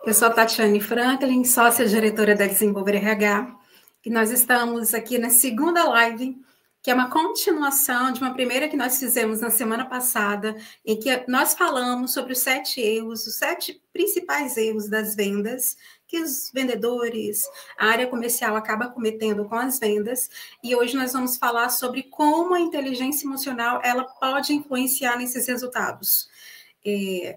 Eu sou a Tatiane Franklin, sócia-diretora da Desenvolver RH, e nós estamos aqui na segunda live, que é uma continuação de uma primeira que nós fizemos na semana passada, em que nós falamos sobre os 7 erros, os 7 principais erros das vendas, que os vendedores, a área comercial acaba cometendo com as vendas, e hoje nós vamos falar sobre como a inteligência emocional ela pode influenciar nesses resultados.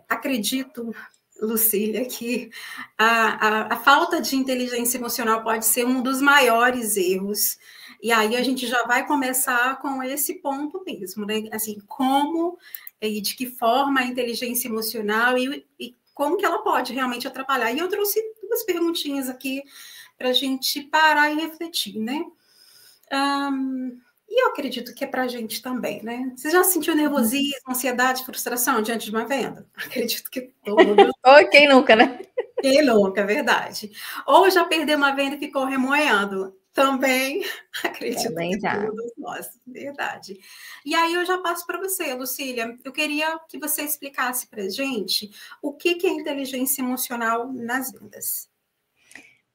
Acredito, Lucília, que a falta de inteligência emocional pode ser um dos maiores erros. E aí a gente já vai começar com esse ponto mesmo, né? Assim, como e de que forma a inteligência emocional e como que ela pode realmente atrapalhar. E eu trouxe 2 perguntinhas aqui para a gente parar e refletir, né? E eu acredito que é para a gente também, né? Você já sentiu nervosismo, ansiedade, frustração diante de uma venda? Acredito que todos. Ou quem nunca, né? Quem nunca, é verdade. Ou já perdeu uma venda e ficou remoendo? Também acredito Também que já. todos nós, verdade. E aí eu já passo para você, Lucília. Eu queria que você explicasse para a gente o que é inteligência emocional nas vendas.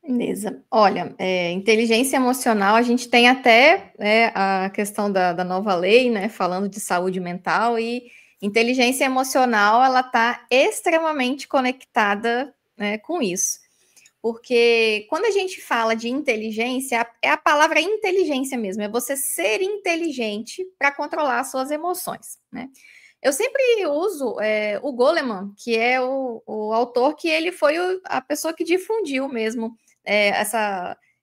Beleza. Olha, inteligência emocional, a gente tem até a questão da nova lei, né, falando de saúde mental, e inteligência emocional, ela está extremamente conectada, né, com isso. Porque quando a gente fala de inteligência, é a palavra inteligência mesmo, é você ser inteligente para controlar as suas emoções, né? Eu sempre uso o Goleman, que é o autor que ele foi a pessoa que difundiu mesmo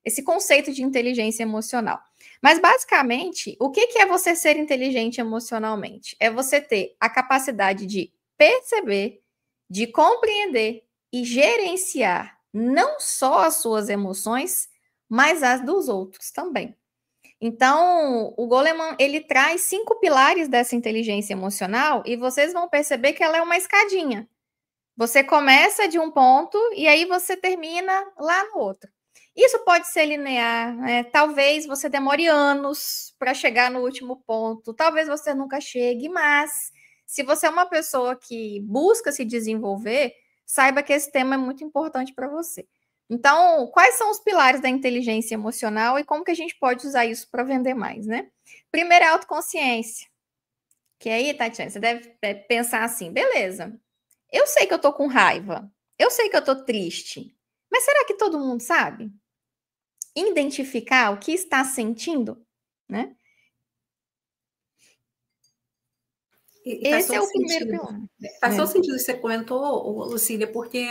esse conceito de inteligência emocional. Mas, basicamente, o que é você ser inteligente emocionalmente? É você ter a capacidade de perceber, de compreender e gerenciar não só as suas emoções, mas as dos outros também. Então, o Goleman, ele traz 5 pilares dessa inteligência emocional e vocês vão perceber que ela é uma escadinha. Você começa de um ponto e aí você termina lá no outro. Isso pode ser linear, né? Talvez você demore anos para chegar no último ponto, talvez você nunca chegue, mas se você é uma pessoa que busca se desenvolver, saiba que esse tema é muito importante para você. Então, quais são os pilares da inteligência emocional e como que a gente pode usar isso para vender mais, né? Primeiro é a autoconsciência. Que aí, Tatiana, você deve pensar assim, beleza, eu sei que eu tô com raiva, eu sei que eu tô triste, mas será que todo mundo sabe? Identificar o que está sentindo, né? E faz Esse é todo o primeiro sentido. pilar. Faz todo sentido o que você comentou, Lucília, porque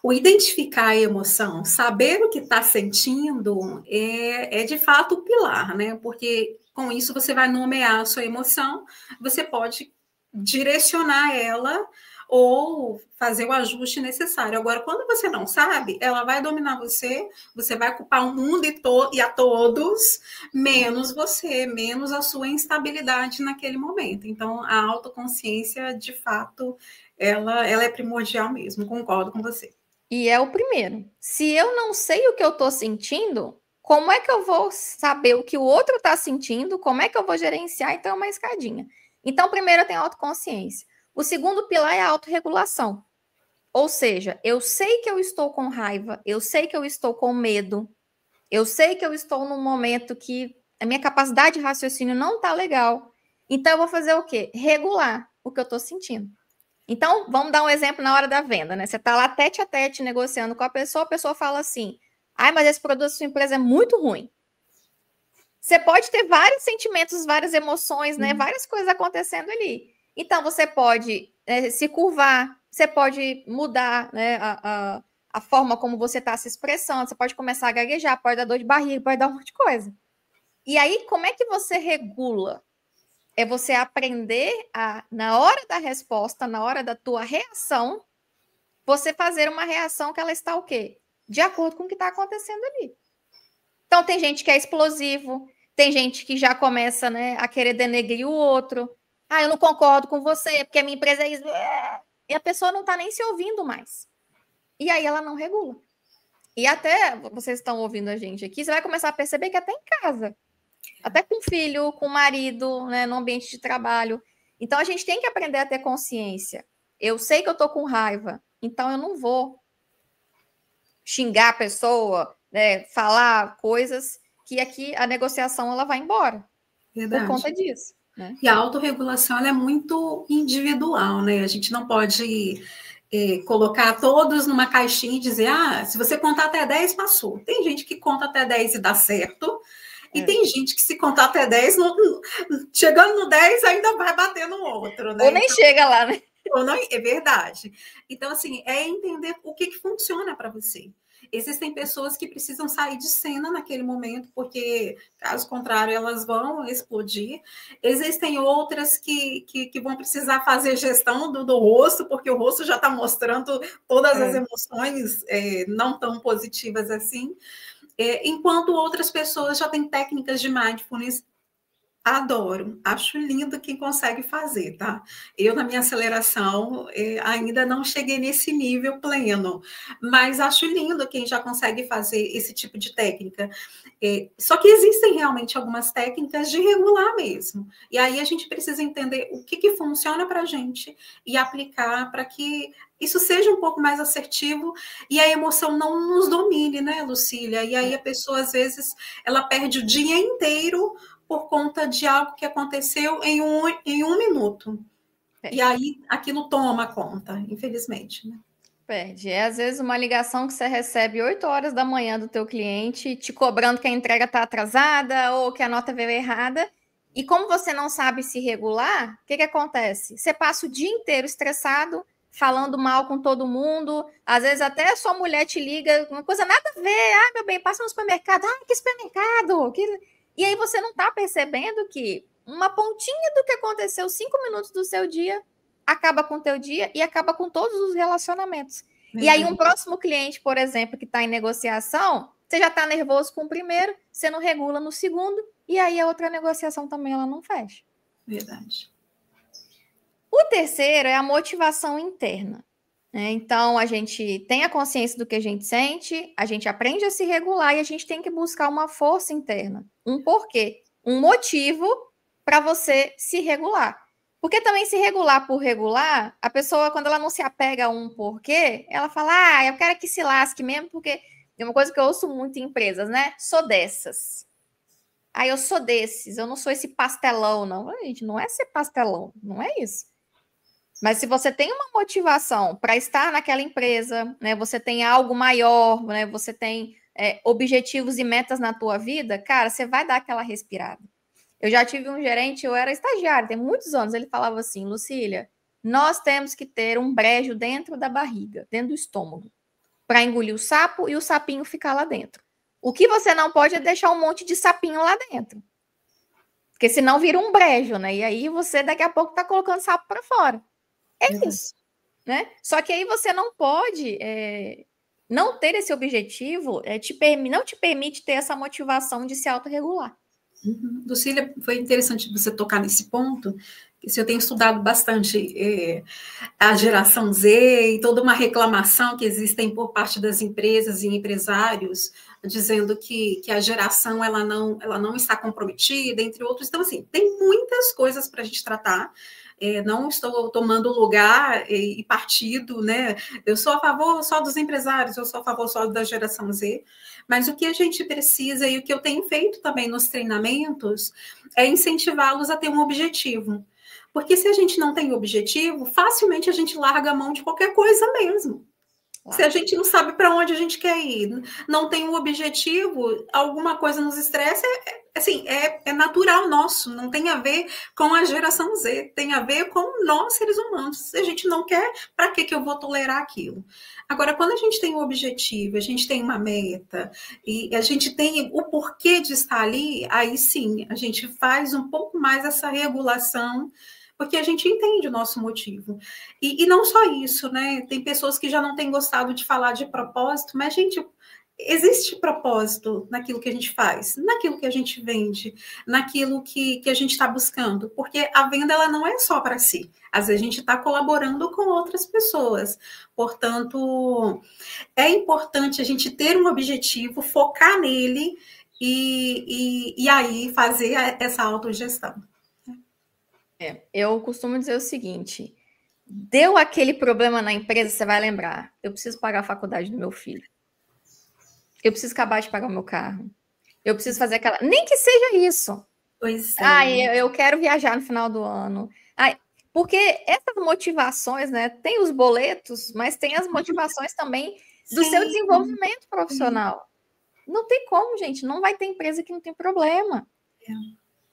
o identificar a emoção, saber o que está sentindo, é de fato o pilar, né? Porque com isso você vai nomear a sua emoção, você pode direcionar ela ou fazer o ajuste necessário. Agora, quando você não sabe, ela vai dominar você, você vai culpar o mundo e a todos, menos você, menos a sua instabilidade naquele momento. Então, a autoconsciência, de fato, ela é primordial mesmo, concordo com você. E é o primeiro. Se eu não sei o que eu estou sentindo, como é que eu vou saber o que o outro está sentindo? Como é que eu vou gerenciar? Então, é uma escadinha. Então, primeiro eu tenho autoconsciência. O segundo pilar é a autorregulação. Ou seja, eu sei que eu estou com raiva, eu sei que eu estou com medo, eu sei que eu estou num momento que a minha capacidade de raciocínio não está legal. Então, eu vou fazer o quê? Regular o que eu estou sentindo. Então, vamos dar um exemplo na hora da venda, né? Você está lá tete a tete negociando com a pessoa fala assim: ai, mas esse produto da sua empresa é muito ruim. Você pode ter vários sentimentos, várias emoções, né? Várias coisas acontecendo ali. Então, você pode se curvar, você pode mudar, né, a forma como você está se expressando, você pode começar a gaguejar, pode dar dor de barriga, pode dar um monte de coisa. E aí, como é que você regula? É você aprender a, na hora da resposta, na hora da tua reação, você fazer uma reação que ela está o quê? De acordo com o que está acontecendo ali. Então, tem gente que é explosivo, tem gente que já começa, né, a querer denegrir o outro. Ah, eu não concordo com você, porque a minha empresa é isso. E a pessoa não está nem se ouvindo mais. E aí ela não regula. E até vocês estão ouvindo a gente aqui, você vai começar a perceber que até em casa, até com o filho, com o marido, né, no ambiente de trabalho. Então, a gente tem que aprender a ter consciência. Eu sei que eu estou com raiva, então eu não vou xingar a pessoa, né, falar coisas que aqui a negociação ela vai embora. Verdade. Por conta disso. Né? E a autorregulação ela é muito individual, né? A gente não pode colocar todos numa caixinha e dizer, se você contar até 10, passou. Tem gente que conta até 10 e dá certo, e tem gente que se contar até 10, chegando no 10 ainda vai bater no outro, né? Ou nem chega lá, né? Ou não, é verdade. Então, assim, é entender o que funciona para você. Existem pessoas que precisam sair de cena naquele momento, porque, caso contrário, elas vão explodir. Existem outras que vão precisar fazer gestão do rosto, porque o rosto já está mostrando todas as emoções não tão positivas assim. Enquanto outras pessoas já têm técnicas de mindfulness. Adoro, acho lindo quem consegue fazer, tá? Eu, na minha aceleração, ainda não cheguei nesse nível pleno, mas acho lindo quem já consegue fazer esse tipo de técnica. Só que existem realmente algumas técnicas de regular mesmo, e aí a gente precisa entender o que funciona para a gente e aplicar para que isso seja um pouco mais assertivo e a emoção não nos domine, né, Lucília? E aí a pessoa, às vezes, ela perde o dia inteiro por conta de algo que aconteceu em um minuto. E aí aquilo toma conta, infelizmente. Né? Perde. Às vezes uma ligação que você recebe 8 horas da manhã do teu cliente, te cobrando que a entrega está atrasada ou que a nota veio errada. E como você não sabe se regular, o que acontece? Você passa o dia inteiro estressado, falando mal com todo mundo. Às vezes até a sua mulher te liga, uma coisa nada a ver. Meu bem, passa no supermercado. Que supermercado? E aí você não está percebendo que uma pontinha do que aconteceu 5 minutos do seu dia acaba com o teu dia e acaba com todos os relacionamentos. E aí um próximo cliente, por exemplo, que está em negociação, você já está nervoso com o primeiro, você não regula no segundo, e aí a outra negociação também ela não fecha. Verdade. O terceiro é a motivação interna. Então, a gente tem a consciência do que a gente sente, a gente aprende a se regular e a gente tem que buscar uma força interna, um porquê, um motivo para você se regular. Porque também se regular por regular, a pessoa, quando ela não se apega a um porquê, ela fala, eu quero que se lasque mesmo, porque é uma coisa que eu ouço muito em empresas, né? Sou dessas. Eu sou desses, eu não sou esse pastelão, não. Gente, não é ser pastelão, não é isso. Mas se você tem uma motivação para estar naquela empresa, né, você tem algo maior, né, você tem objetivos e metas na tua vida, cara, você vai dar aquela respirada. Eu já tive um gerente, eu era estagiário, tem muitos anos, ele falava assim, Lucília, nós temos que ter um brejo dentro da barriga, dentro do estômago, para engolir o sapo e o sapinho ficar lá dentro. O que você não pode é deixar um monte de sapinho lá dentro. Porque senão vira um brejo, né? E aí você daqui a pouco tá colocando sapo para fora. Isso, né? Só que aí você não pode não ter esse objetivo, não te permite ter essa motivação de se autorregular. Lucília, foi interessante você tocar nesse ponto. Eu tenho estudado bastante a geração Z e toda uma reclamação que existem por parte das empresas e empresários, dizendo que a geração ela não está comprometida, entre outros. Então, assim, tem muitas coisas para a gente tratar. Não estou tomando lugar e partido, né? Eu sou a favor só dos empresários, eu sou a favor só da geração Z, mas o que a gente precisa e o que eu tenho feito também nos treinamentos é incentivá-los a ter um objetivo. Porque se a gente não tem objetivo, facilmente a gente larga a mão de qualquer coisa mesmo. Se a gente não sabe para onde a gente quer ir, não tem um objetivo, alguma coisa nos estressa, assim, é natural nosso, não tem a ver com a geração Z, tem a ver com nós, seres humanos. Se a gente não quer, para que eu vou tolerar aquilo? Agora, quando a gente tem um objetivo, a gente tem uma meta, e a gente tem o porquê de estar ali, aí sim, a gente faz um pouco mais essa regulação, porque a gente entende o nosso motivo. E não só isso, né? Tem pessoas que já não têm gostado de falar de propósito, mas, gente, existe propósito naquilo que a gente faz, naquilo que a gente vende, naquilo que a gente está buscando, porque a venda ela não é só para si. Às vezes a gente está colaborando com outras pessoas. Portanto, é importante a gente ter um objetivo, focar nele e aí fazer essa autogestão. Eu costumo dizer o seguinte, Deu aquele problema na empresa, você vai lembrar. Eu preciso pagar a faculdade do meu filho. Eu preciso acabar de pagar o meu carro. Eu preciso fazer aquela... Nem que seja isso. Pois é. Eu quero viajar no final do ano. Porque essas motivações, né? Tem os boletos, mas tem as motivações também do seu desenvolvimento profissional. Não tem como, gente. Não vai ter empresa que não tem problema.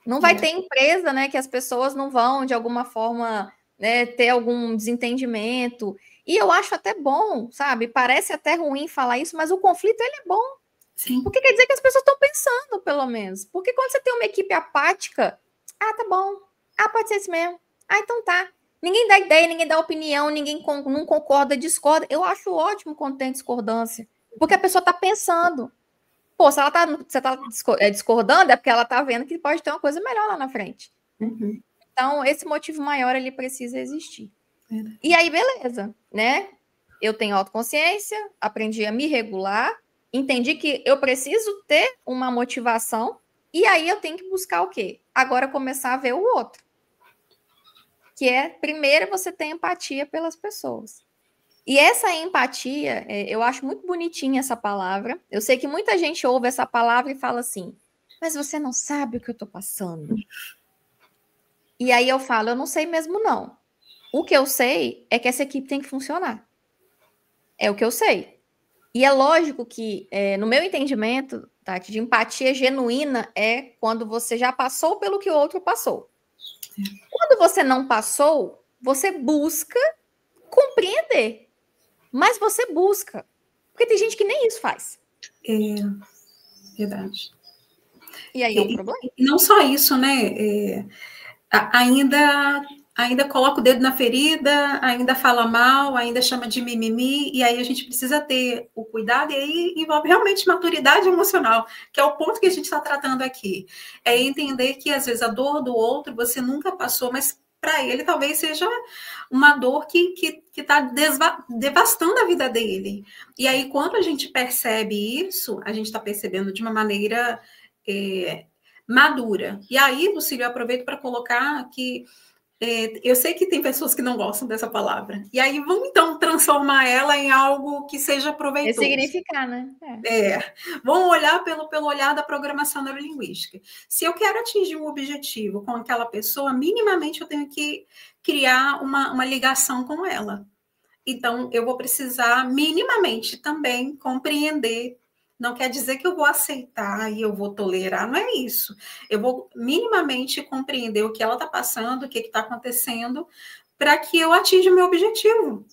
Não vai ter empresa, né, que as pessoas não vão, de alguma forma, né, ter algum desentendimento. E eu acho até bom, sabe? Parece até ruim falar isso, mas o conflito, ele é bom. Sim. Porque quer dizer que as pessoas estão pensando, pelo menos. Porque quando você tem uma equipe apática, tá bom. Pode ser isso mesmo. Então tá. Ninguém dá ideia, ninguém dá opinião, ninguém não concorda, discorda. Eu acho ótimo quando tem discordância. Porque a pessoa está pensando. Pô, se você tá discordando, é porque ela tá vendo que pode ter uma coisa melhor lá na frente. Uhum. Então, esse motivo maior, ele precisa existir. E aí, beleza, né? Eu tenho autoconsciência, aprendi a me regular, entendi que eu preciso ter uma motivação, e aí eu tenho que buscar o quê? Agora começar a ver o outro. Que é, primeiro, você ter empatia pelas pessoas. E essa empatia, eu acho muito bonitinha essa palavra. Eu sei que muita gente ouve essa palavra e fala assim, mas você não sabe o que eu estou passando. E aí eu falo, eu não sei mesmo não. O que eu sei é que essa equipe tem que funcionar. É o que eu sei. E é lógico que, no meu entendimento, Tati, de empatia genuína é quando você já passou pelo que o outro passou. Quando você não passou, você busca compreender. Mas você busca. Porque tem gente que nem isso faz. É verdade. E aí é um problema. E não só isso, né? Ainda coloca o dedo na ferida, ainda fala mal, ainda chama de mimimi, e aí a gente precisa ter o cuidado, e aí envolve realmente maturidade emocional, que é o ponto que a gente está tratando aqui. É entender que, às vezes, a dor do outro você nunca passou, mas para ele talvez seja uma dor que está devastando a vida dele. E aí, quando a gente percebe isso, a gente está percebendo de uma maneira madura. E aí, Lucílio, eu aproveito para colocar que eu sei que tem pessoas que não gostam dessa palavra. E aí, vamos então transformar ela em algo que seja proveitoso. Ressignificar, né? Vamos olhar pelo olhar da programação neurolinguística. Se eu quero atingir um objetivo com aquela pessoa, minimamente eu tenho que criar uma ligação com ela. Então, eu vou precisar minimamente também compreender. Não quer dizer que eu vou aceitar e eu vou tolerar, não é isso. Eu vou minimamente compreender o que ela está passando, o que está acontecendo, para que eu atinja o meu objetivo.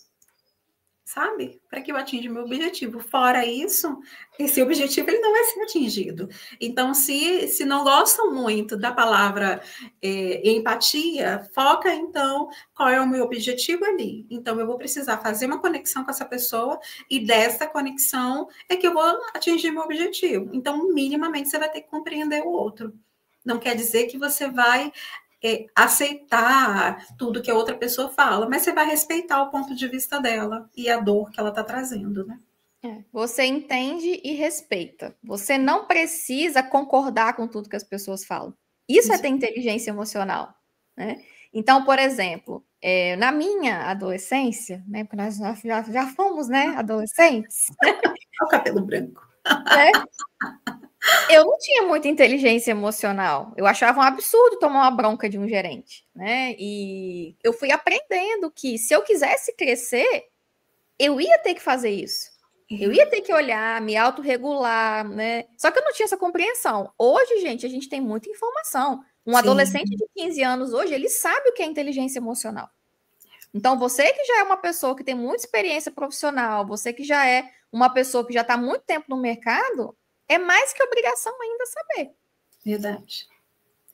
Sabe? Para que eu atinja o meu objetivo. Fora isso, esse objetivo ele não vai ser atingido. Então, se não gostam muito da palavra empatia, foca, então, qual é o meu objetivo ali. Então, eu vou precisar fazer uma conexão com essa pessoa e dessa conexão é que eu vou atingir meu objetivo. Então, minimamente, você vai ter que compreender o outro. Não quer dizer que você vai aceitar tudo que a outra pessoa fala, mas você vai respeitar o ponto de vista dela e a dor que ela está trazendo, né? Você entende e respeita. Você não precisa concordar com tudo que as pessoas falam. Isso é ter inteligência emocional, né? Então, por exemplo, na minha adolescência, né? Porque nós já fomos, né? Adolescentes. O cabelo branco. Né? Eu não tinha muita inteligência emocional. Eu achava um absurdo tomar uma bronca de um gerente, né? E eu fui aprendendo que se eu quisesse crescer, eu ia ter que fazer isso. Eu ia ter que olhar, me autorregular, né? Só que eu não tinha essa compreensão. Hoje, gente, a gente tem muita informação. Um adolescente de 15 anos hoje, ele sabe o que é inteligência emocional. Então, você que já é uma pessoa que tem muita experiência profissional, você que já é uma pessoa que já está há muito tempo no mercado, é mais que obrigação ainda saber. Verdade.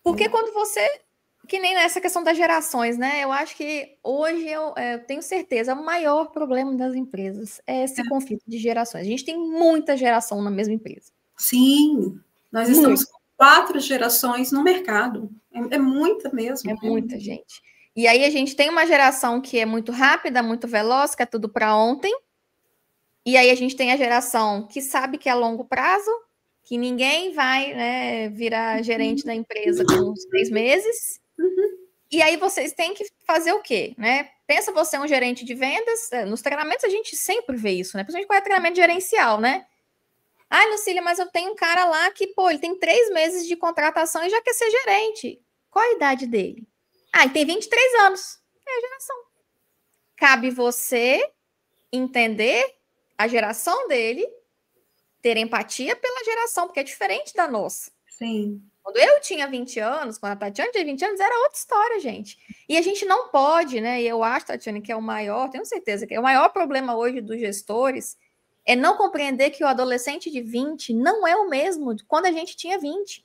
Porque quando você... Que nem nessa questão das gerações, né? Eu acho que hoje eu tenho certeza, o maior problema das empresas é esse conflito de gerações. A gente tem muita geração na mesma empresa. Sim, nós estamos com 4 gerações no mercado. É muita mesmo. É muita gente. E aí a gente tem uma geração que é muito rápida, muito veloz, que é tudo para ontem. E aí a gente tem a geração que sabe que é longo prazo, que ninguém vai, né, virar gerente da empresa com uns 3 meses. E aí vocês têm que fazer o quê, né? Pensa você um gerente de vendas, nos treinamentos a gente sempre vê isso, né? Principalmente quando é treinamento gerencial, né? Ai, Lucília, mas eu tenho um cara lá que, pô, ele tem 3 meses de contratação e já quer ser gerente. Qual a idade dele? Ah, ele tem 23 anos. É a geração. Cabe você entender a geração dele, ter empatia pela geração, porque é diferente da nossa. Sim. Quando eu tinha 20 anos, quando a Tatiana tinha 20 anos, era outra história, gente. E a gente não pode, né? E eu acho, Tatiana, que é o maior, tenho certeza que é o maior problema hoje dos gestores, é não compreender que o adolescente de 20 não é o mesmo de quando a gente tinha 20.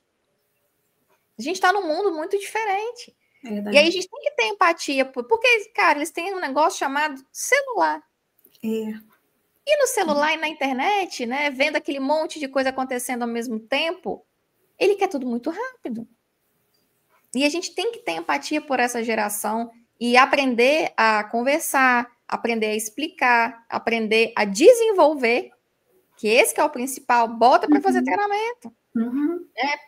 A gente está num mundo muito diferente. Verdade. E aí a gente tem que ter empatia, porque, cara, eles têm um negócio chamado celular. É. E no celular e na internet, né, vendo aquele monte de coisa acontecendo ao mesmo tempo, ele quer tudo muito rápido. E a gente tem que ter empatia por essa geração e aprender a conversar, aprender a explicar, aprender a desenvolver, que esse que é o principal, bota para fazer treinamento.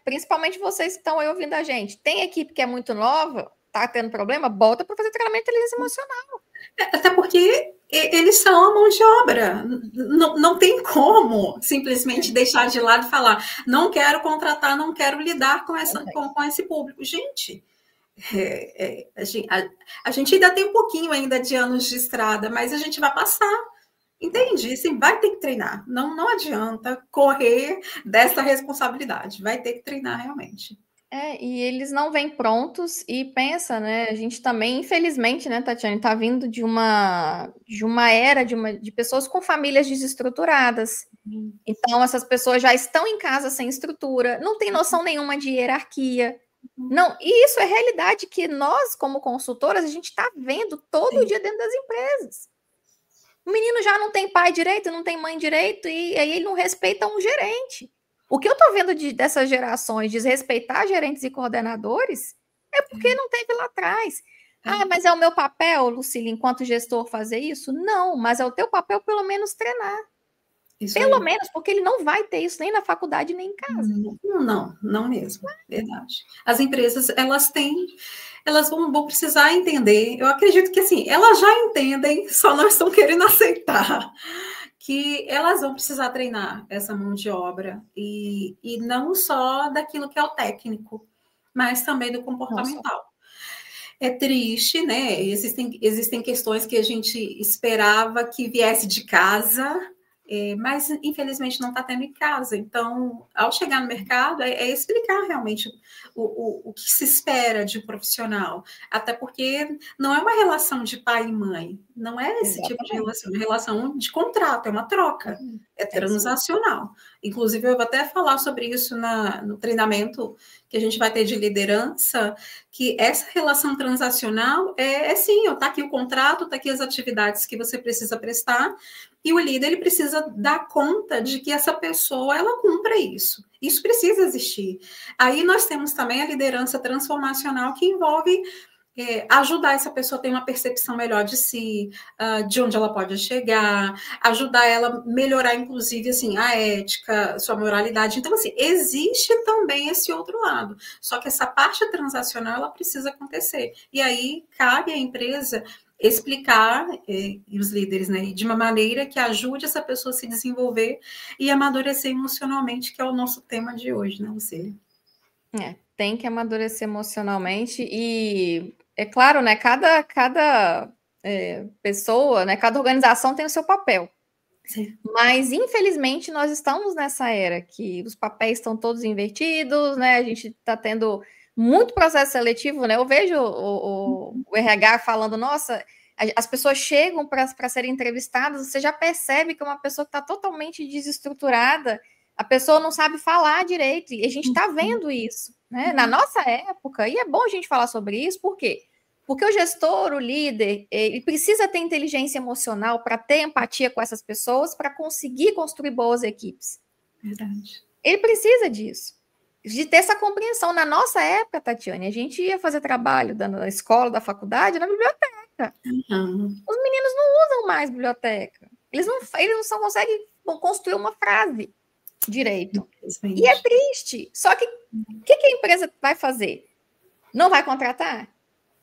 Principalmente vocês que estão aí ouvindo a gente. Tem equipe que é muito nova, tá tendo problema, bota para fazer treinamento de inteligência emocional. Até porque eles são a mão de obra. Não tem como simplesmente deixar de lado e falar, não quero contratar, não quero lidar com esse público. Gente, a gente ainda tem um pouquinho ainda de anos de estrada, mas a gente vai passar. Entende? Assim, vai ter que treinar. Não adianta correr dessa responsabilidade. Vai ter que treinar realmente. E eles não vêm prontos e pensa, né? A gente também, infelizmente, né, Tatiana, está vindo de uma era de pessoas com famílias desestruturadas. Então, essas pessoas já estão em casa sem estrutura, não tem noção nenhuma de hierarquia. Não, e isso é realidade que nós, como consultoras, a gente está vendo todo dia dentro das empresas. O menino já não tem pai direito, não tem mãe direito, e aí ele não respeita um gerente. O que eu estou vendo dessas gerações desrespeitar gerentes e coordenadores é porque não teve lá atrás. Ah, mas é o meu papel, Lucília, enquanto gestor, fazer isso? Não, mas é o teu papel pelo menos treinar. Isso pelo aí. Menos, porque ele não vai ter isso nem na faculdade, nem em casa. Não mesmo, verdade. As empresas, elas vão precisar entender, eu acredito que assim, elas já entendem, só não estão querendo aceitar que elas vão precisar treinar essa mão de obra, e não só daquilo que é o técnico, mas também do comportamental. É triste, né? Existem questões que a gente esperava que viesse de casa, mas infelizmente não está tendo em casa. Então, ao chegar no mercado, é explicar realmente o que se espera de um profissional. Até porque não é uma relação de pai e mãe, não é esse tipo de relação, é uma relação de contrato, é uma troca, é transacional. Inclusive, eu vou até falar sobre isso no treinamento que a gente vai ter de liderança, que essa relação transacional é sim, está aqui o contrato, está aqui as atividades que você precisa prestar, e o líder ele precisa dar conta de que essa pessoa ela cumpra isso. Isso precisa existir. Aí nós temos também a liderança transformacional, que envolve ajudar essa pessoa a ter uma percepção melhor de si, de onde ela pode chegar, ajudar ela a melhorar, inclusive, assim, a ética, sua moralidade. Então, assim, existe também esse outro lado. Só que essa parte transacional, ela precisa acontecer. E aí, cabe à empresa explicar, e os líderes, né, de uma maneira que ajude essa pessoa a se desenvolver e amadurecer emocionalmente, que é o nosso tema de hoje, né, Lucília? Tem que amadurecer emocionalmente e, é claro, né, cada pessoa, né, cada organização tem o seu papel. Sim. Mas, infelizmente, nós estamos nessa era que os papéis estão todos invertidos, né, a gente está tendo muito processo seletivo, né, eu vejo o RH falando, nossa, as pessoas chegam para serem entrevistadas, você já percebe que é uma pessoa que está totalmente desestruturada, a pessoa não sabe falar direito, e a gente está vendo isso, né? Na nossa época, e é bom a gente falar sobre isso, por quê? Porque o gestor, o líder, ele precisa ter inteligência emocional para ter empatia com essas pessoas, para conseguir construir boas equipes. Verdade. Ele precisa disso, de ter essa compreensão. Na nossa época, Tatiane, a gente ia fazer trabalho na escola, da faculdade, na biblioteca. Os meninos não usam mais biblioteca. Eles não conseguem construir uma frase direito. E é triste. Só que o que a empresa vai fazer? Não vai contratar?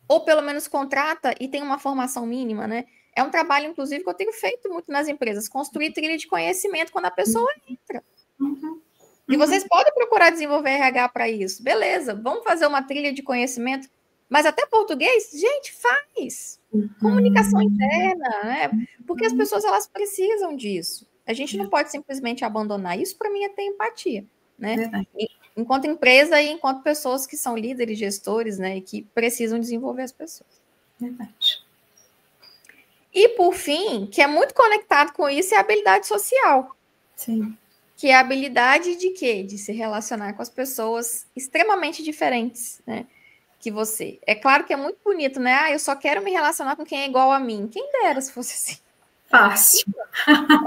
ou pelo menos contrata e tem uma formação mínima, né? É um trabalho, inclusive, que eu tenho feito muito nas empresas, construir trilha de conhecimento quando a pessoa entra. E vocês podem procurar desenvolver RH para isso. Beleza, vamos fazer uma trilha de conhecimento, mas até português, gente, faz. Comunicação interna, né? Porque as pessoas, elas precisam disso. A gente não pode simplesmente abandonar. Isso, para mim, é ter empatia, né? Enquanto empresa e enquanto pessoas que são líderes, gestores, né? E que precisam desenvolver as pessoas. Verdade. E, por fim, que é muito conectado com isso, é a habilidade social. Sim. Que é a habilidade de quê? De se relacionar com as pessoas extremamente diferentes, né? Que você. É claro que é muito bonito, né? Ah, eu só quero me relacionar com quem é igual a mim. Quem dera se fosse assim. Fácil.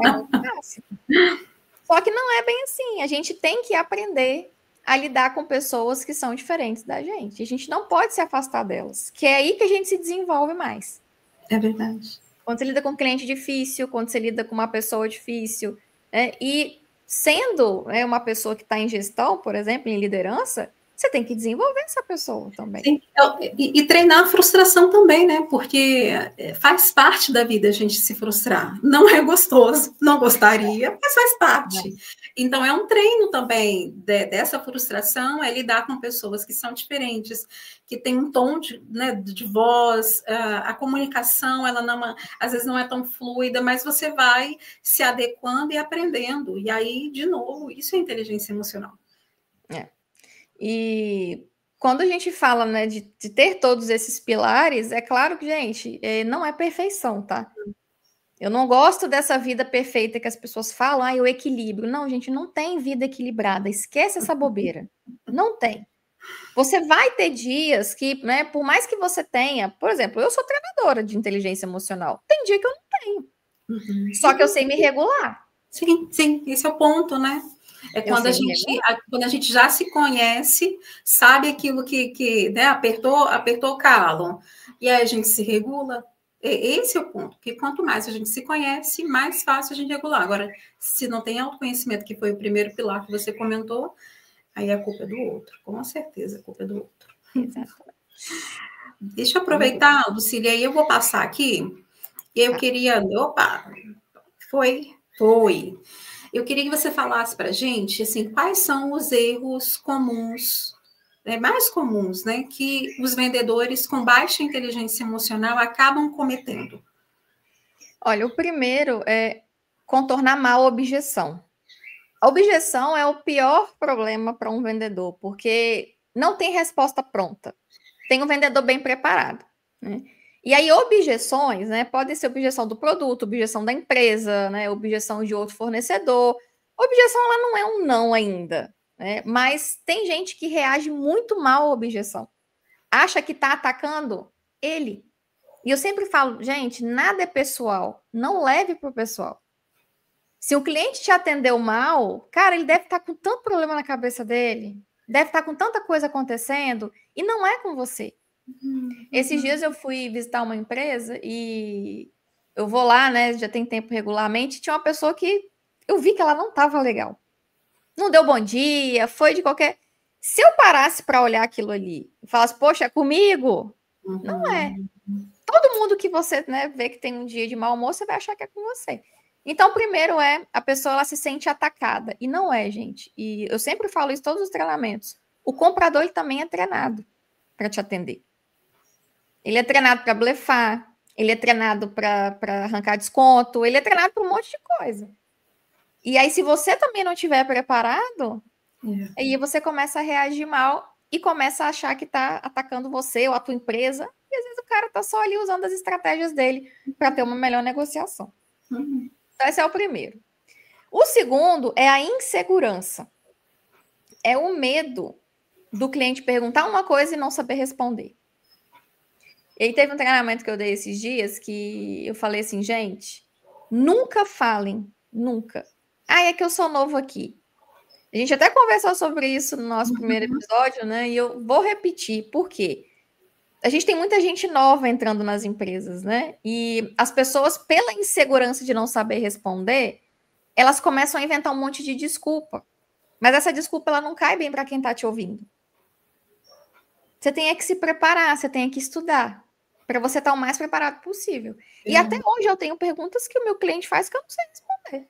É muito fácil. Só que não é bem assim. A gente tem que aprender a lidar com pessoas que são diferentes da gente. A gente não pode se afastar delas. Que é aí que a gente se desenvolve mais. É verdade. Quando você lida com um cliente difícil, quando você lida com uma pessoa difícil, né? E sendo uma pessoa que está em gestão, por exemplo, em liderança, você tem que desenvolver essa pessoa também. Sim. E treinar a frustração também, né? Porque faz parte da vida a gente se frustrar. Não é gostoso, não gostaria, mas faz parte. Então, é um treino também dessa frustração, é lidar com pessoas que são diferentes, que têm um tom de voz, a comunicação, ela não, às vezes não é tão fluida, mas você vai se adequando e aprendendo. E aí, de novo, isso é inteligência emocional. E quando a gente fala, né, de ter todos esses pilares, é claro que, gente, não é perfeição, tá? Eu não gosto dessa vida perfeita que as pessoas falam, o equilíbrio. Não, gente, não tem vida equilibrada. Esquece essa bobeira. Não tem. Você vai ter dias que, né, por mais que você tenha, por exemplo, eu sou treinadora de inteligência emocional. Tem dia que eu não tenho. Só que eu sei me regular. Sim, esse é o ponto, né? É quando a gente já se conhece, sabe aquilo que né, apertou o calo, e aí a gente se regula. Esse é o ponto, que quanto mais a gente se conhece, mais fácil a gente regular. Agora, se não tem autoconhecimento, que foi o primeiro pilar que você comentou, aí a culpa é do outro, com certeza a culpa é do outro. Exatamente. Deixa eu aproveitar, Lucília, aí eu vou passar aqui, e eu queria... Opa! Foi. Eu queria que você falasse para a gente, assim, quais são os erros comuns, mais comuns, né, que os vendedores com baixa inteligência emocional acabam cometendo. Olha, o primeiro é contornar mal a objeção. A objeção é o pior problema para um vendedor, porque não tem resposta pronta. Tem um vendedor bem preparado, né? E aí, objeções, né? Pode ser objeção do produto, objeção da empresa, né? Objeção de outro fornecedor. Objeção, ela não é um não ainda, né? Mas tem gente que reage muito mal à objeção. Acha que está atacando ele. E eu sempre falo, gente, nada é pessoal. Não leve para o pessoal. Se o cliente te atendeu mal, cara, ele deve estar com tanto problema na cabeça dele, deve estar com tanta coisa acontecendo, e não é com você. Esses dias eu fui visitar uma empresa e eu vou lá, né, já tem tempo regularmente, tinha uma pessoa que eu vi que ela não estava legal. Não deu bom dia, foi de qualquer... Se eu parasse para olhar aquilo ali e falasse, poxa, é comigo? Não é. Todo mundo que você, né, vê que tem um dia de mau humor, você vai achar que é com você. Então, primeiro a pessoa ela se sente atacada. E não é, gente. E eu sempre falo isso em todos os treinamentos. O comprador ele também é treinado para te atender. Ele é treinado para blefar, ele é treinado para arrancar desconto, ele é treinado para um monte de coisa. E aí, se você também não estiver preparado, aí você começa a reagir mal e começa a achar que está atacando você ou a tua empresa. E às vezes o cara está só ali usando as estratégias dele para ter uma melhor negociação. Então, esse é o primeiro. O segundo é a insegurança. É o medo do cliente perguntar uma coisa e não saber responder. E aí teve um treinamento que eu dei esses dias que eu falei assim, gente, nunca falem, nunca. É que eu sou novo aqui. A gente até conversou sobre isso no nosso primeiro episódio, né? E eu vou repetir, por quê? A gente tem muita gente nova entrando nas empresas, né? E as pessoas, pela insegurança de não saber responder, elas começam a inventar um monte de desculpa. Mas essa desculpa, ela não cai bem para quem está te ouvindo. Você tem que se preparar, você tem que estudar para você estar o mais preparado possível. E até hoje eu tenho perguntas que o meu cliente faz que eu não sei responder.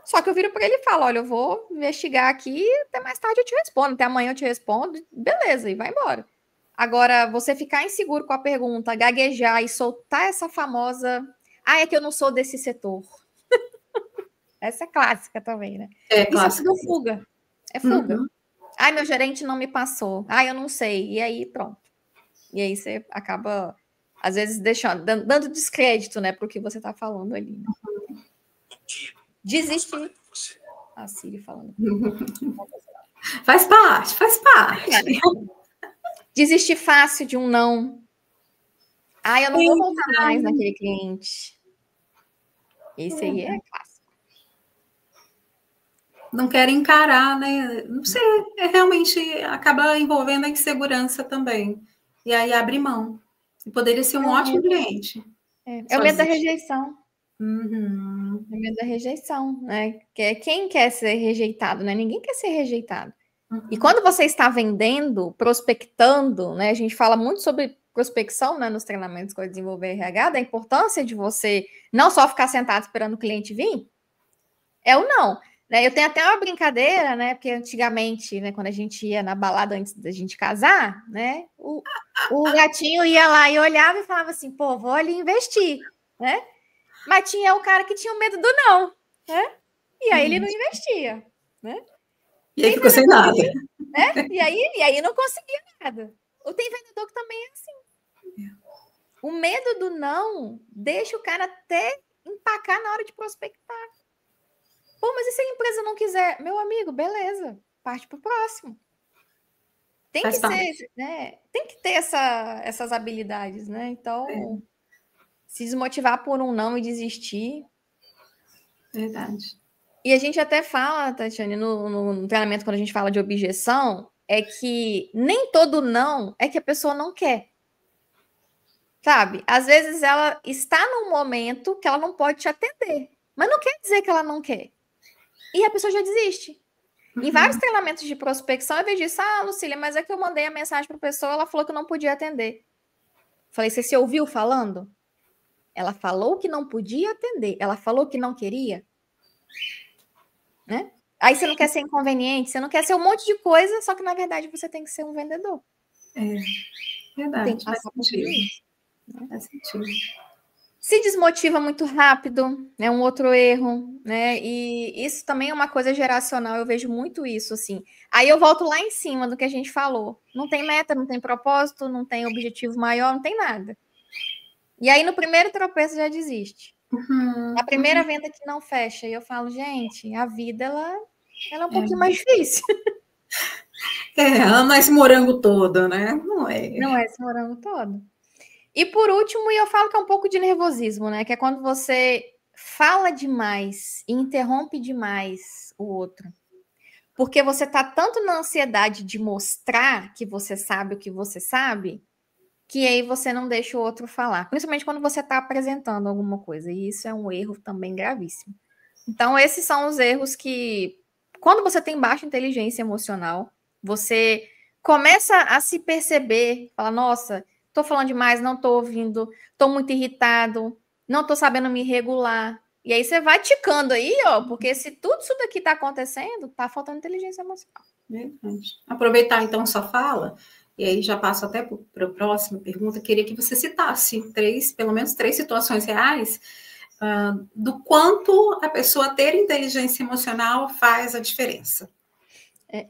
Só que eu viro para ele e falo, olha, eu vou investigar aqui, até mais tarde eu te respondo, até amanhã eu te respondo, beleza, e vai embora. Agora, você ficar inseguro com a pergunta, gaguejar e soltar essa famosa, é que eu não sou desse setor. Essa é clássica também, né? Isso é tudo fuga. É fuga. Uhum. Meu gerente não me passou. Eu não sei. E aí, pronto. E aí você acaba, às vezes, dando descrédito, né, para o que você está falando ali. Né? Desistir. A Siri falando. Faz parte. Desistir fácil de um não. Eu não vou voltar mais naquele cliente. Esse aí é clássico. Não querem encarar, né? Não sei, realmente acaba envolvendo a insegurança também. E aí abre mão. E poderia ser um ótimo cliente. É o medo da rejeição. Uhum. É o medo da rejeição, né? Quem quer ser rejeitado, né? Ninguém quer ser rejeitado. Uhum. E quando você está vendendo, prospectando, né? A gente fala muito sobre prospecção, né? Nos treinamentos que eu desenvolver RH, da importância de você não só ficar sentado esperando o cliente vir, é o não. Né? Eu tenho até uma brincadeira, né? Porque antigamente, né, quando a gente ia na balada antes da gente casar, né? O gatinho ia lá e olhava e falava assim, pô, vou ali investir, né? Mas tinha o cara que tinha medo do não, né? E aí ele não investia, né? E aí ficou sem nada. Né? E aí não conseguia nada. Ou tem vendedor que também é assim. O medo do não deixa o cara até empacar na hora de prospectar. Pô, mas e se a empresa não quiser? Meu amigo, beleza, parte para o próximo. Tem que ser, né? Tem que ter essas habilidades, né? Então, se desmotivar por um não e desistir. Verdade. E a gente até fala, Tatiane, no treinamento, quando a gente fala de objeção, é que nem todo não é que a pessoa não quer. Sabe? Às vezes ela está num momento que ela não pode te atender, mas não quer dizer que ela não quer. E a pessoa já desiste. Uhum. Em vários treinamentos de prospecção, eu vejo isso. Lucília, mas é que eu mandei a mensagem para a pessoa, ela falou que não podia atender. Falei, você se ouviu falando? Ela falou que não podia atender. Ela falou que não queria. Né? Aí você não quer ser inconveniente, você não quer ser um monte de coisa, só que na verdade você tem que ser um vendedor. Verdade. Tem que passar por isso. Faz sentido. Se desmotiva muito rápido, é um outro erro, né? E isso também é uma coisa geracional, eu vejo muito isso, assim. Aí eu volto lá em cima do que a gente falou. Não tem meta, não tem propósito, não tem objetivo maior, não tem nada. E aí no primeiro tropeço já desiste. A primeira venda que não fecha. E eu falo, gente, a vida, ela é um pouquinho mais difícil. Ela não é esse morango todo, né? Não é. Não é esse morango todo. E por último, eu falo que é um pouco de nervosismo, né? Que é quando você fala demais e interrompe demais o outro. Porque você tá tanto na ansiedade de mostrar que você sabe o que você sabe, que aí você não deixa o outro falar. Principalmente quando você está apresentando alguma coisa. E isso é um erro também gravíssimo. Então, esses são os erros que, quando você tem baixa inteligência emocional, você começa a se perceber, fala, nossa, tô falando demais, não tô ouvindo, tô muito irritado, não tô sabendo me regular. E aí você vai ticando aí, ó, porque se tudo isso daqui tá acontecendo, tá faltando inteligência emocional. Verdade. Aproveitar então sua fala, e aí já passo até para a próxima pergunta, queria que você citasse pelo menos três situações reais do quanto a pessoa ter inteligência emocional faz a diferença.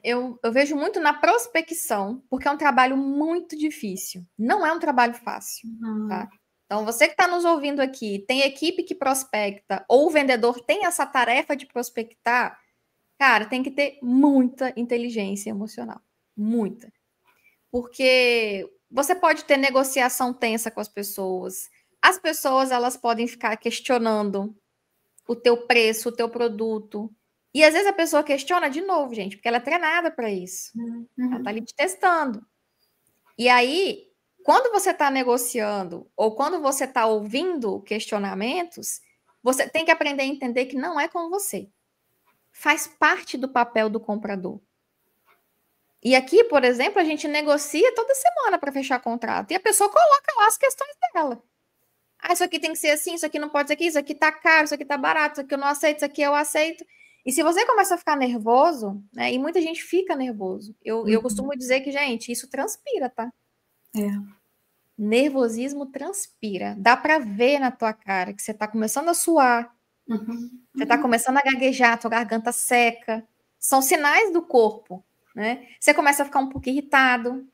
Eu vejo muito na prospecção, porque é um trabalho muito difícil. Não é um trabalho fácil, tá? Então, você que está nos ouvindo aqui, tem equipe que prospecta, ou o vendedor tem essa tarefa de prospectar, cara, tem que ter muita inteligência emocional. Muita. Porque você pode ter negociação tensa com as pessoas. As pessoas, elas podem ficar questionando o teu preço, o teu produto. E às vezes a pessoa questiona de novo, gente, porque ela é treinada para isso. Ela está ali te testando. E aí, quando você está negociando ou quando você está ouvindo questionamentos, você tem que aprender a entender que não é com você. Faz parte do papel do comprador. E aqui, por exemplo, a gente negocia toda semana para fechar contrato. E a pessoa coloca lá as questões dela. Ah, isso aqui tem que ser assim, isso aqui não pode ser aqui, isso aqui tá caro, isso aqui tá barato, isso aqui eu não aceito, isso aqui eu aceito. E se você começa a ficar nervoso, né? E muita gente fica nervoso. Eu costumo dizer que, gente, isso transpira, tá? Nervosismo transpira. Dá para ver na tua cara que você tá começando a suar. Você tá começando a gaguejar, tua garganta seca. São sinais do corpo, né? Você começa a ficar um pouco irritado.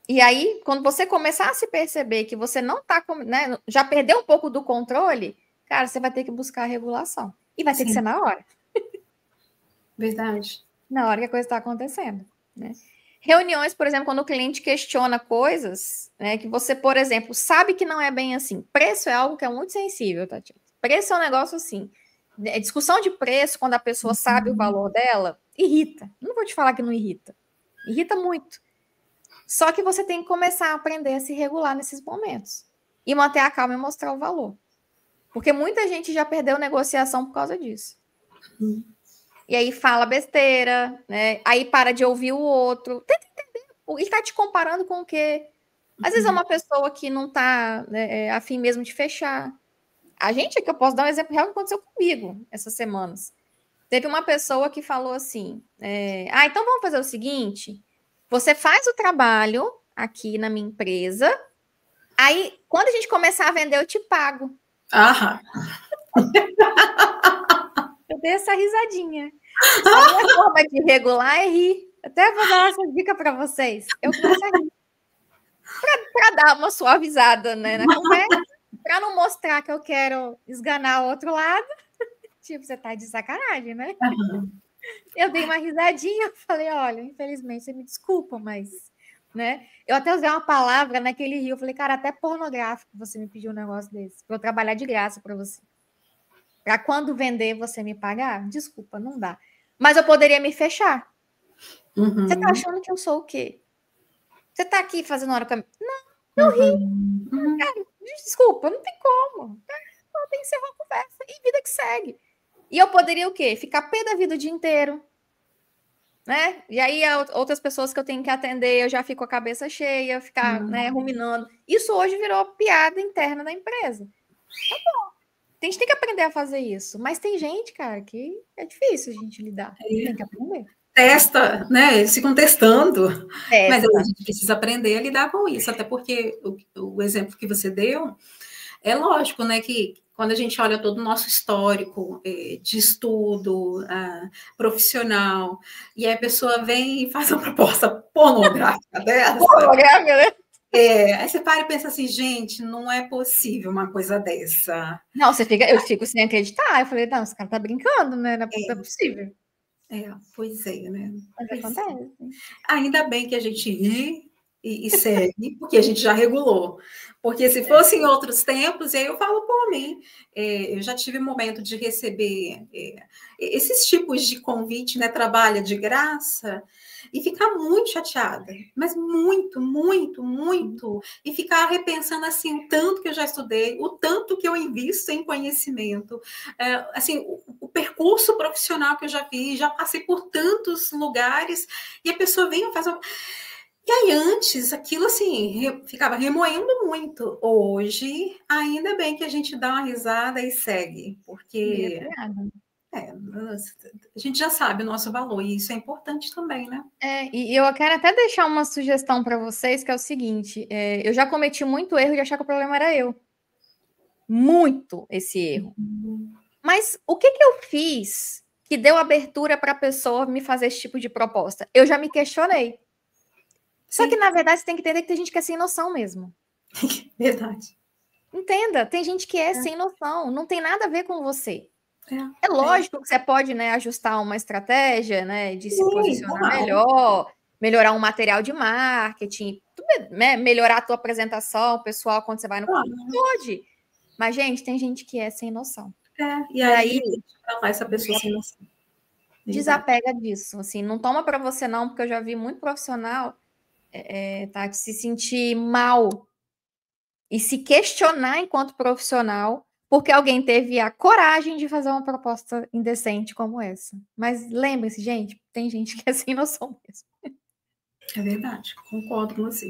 E aí, quando você começar a se perceber que você não tá, né, já perdeu um pouco do controle, cara, você vai ter que buscar a regulação. E vai ter que ser na hora. Verdade. Na hora que a coisa está acontecendo, né? Reuniões, por exemplo, quando o cliente questiona coisas, né, que você, por exemplo, sabe que não é bem assim. Preço é algo que é muito sensível, Tatiana. Preço é um negócio assim. Discussão de preço, quando a pessoa sabe o valor dela, irrita. Não vou te falar que não irrita. Irrita muito. Só que você tem que começar a aprender a se regular nesses momentos. E manter a calma e mostrar o valor. Porque muita gente já perdeu negociação por causa disso. E aí fala besteira, né? Aí para de ouvir o outro. Tenta entender. Ele tá te comparando com o quê? Às vezes é uma pessoa que não tá, né, afim mesmo de fechar. A gente, aqui eu posso dar um exemplo real que aconteceu comigo essas semanas. Teve uma pessoa que falou assim, então vamos fazer o seguinte, você faz o trabalho aqui na minha empresa, aí quando a gente começar a vender eu te pago. Eu dei essa risadinha. A minha forma de regular é rir. Até vou dar essa dica para vocês. Eu começo a rir. Para dar uma suavizada, né, na conversa, para não mostrar que eu quero esganar o outro lado. Tipo, você tá de sacanagem, né? Eu dei uma risadinha, falei, olha, infelizmente, você me desculpa, mas, né? Eu até usei uma palavra naquele rio, eu falei, cara, até pornográfico você me pediu um negócio desse, para eu trabalhar de graça para você. Para quando vender você me pagar? Desculpa, não dá. Mas eu poderia me fechar. Você tá achando que eu sou o quê? Você tá aqui fazendo hora com a... Não ri. Cara, desculpa, não tem como. Tem que ser uma conversa e vida que segue. E eu poderia o quê? Ficar pé da vida o dia inteiro, né? E aí outras pessoas que eu tenho que atender, eu já fico com a cabeça cheia, ficar, né, ruminando. Isso hoje virou piada interna da empresa. Tá bom. A gente tem que aprender a fazer isso. Mas tem gente, cara, que é difícil a gente lidar. Tem que aprender. Testa, né? Eles ficam testando. Mas a gente precisa aprender a lidar com isso, até porque o exemplo que você deu, é lógico, né, que quando a gente olha todo o nosso histórico de estudo profissional, e aí a pessoa vem e faz uma proposta pornográfica dessa. Pornográfica, né? Aí você para e pensa assim, gente, não é possível uma coisa dessa. Não, eu fico sem acreditar. Eu falei, não, esse cara tá brincando, né? Não é possível. Pois é, né? Mas acontece. Ainda bem que a gente ri e segue, porque a gente já regulou. Porque se fosse em outros tempos, e aí eu falo por mim, eu já tive momento de receber esses tipos de convite, né? Trabalha de graça, e ficar muito chateada, mas muito, muito, muito, e ficar repensando assim, o tanto que eu já estudei, o tanto que eu invisto em conhecimento, assim, o percurso profissional que eu já fiz, já passei por tantos lugares, e a pessoa vem e faz uma... E aí, antes, aquilo assim, ficava remoendo muito. Hoje, ainda bem que a gente dá uma risada e segue, porque a gente já sabe o nosso valor, e isso é importante também, né? E eu quero até deixar uma sugestão para vocês, que é o seguinte, eu já cometi muito erro de achar que o problema era eu. Muito esse erro. Mas o que eu fiz que deu abertura para a pessoa me fazer esse tipo de proposta? Eu já me questionei. Só que, na verdade, você tem que entender que tem gente que é sem noção mesmo. Verdade. Entenda, tem gente que é sem noção, não tem nada a ver com você. É lógico que você pode, né, ajustar uma estratégia, né, de se posicionar melhor, melhorar um material de marketing, né, melhorar a tua apresentação pessoal quando você vai no... Pode. Mas, gente, tem gente que é sem noção. E aí essa pessoa sem noção. Desapega disso, assim, não toma para você não, porque eu já vi muito profissional se sentir mal e se questionar enquanto profissional porque alguém teve a coragem de fazer uma proposta indecente como essa. Mas lembre-se, gente, tem gente que é sem noção mesmo. É verdade, concordo com você.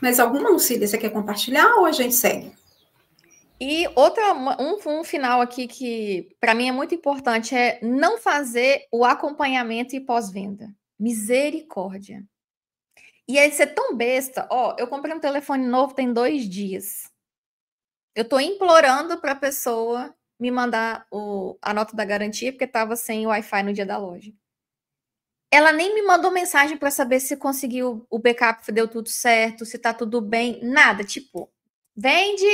Mas alguma, Lucília, você quer compartilhar ou a gente segue? E um final aqui que para mim é muito importante é não fazer o acompanhamento e pós-venda. Misericórdia. E aí ser tão besta, ó, eu comprei um telefone novo tem 2 dias. Eu tô implorando para a pessoa me mandar a nota da garantia porque estava sem Wi-Fi no dia da loja. Ela nem me mandou mensagem para saber se conseguiu o backup, deu tudo certo, se tá tudo bem, nada, tipo, vende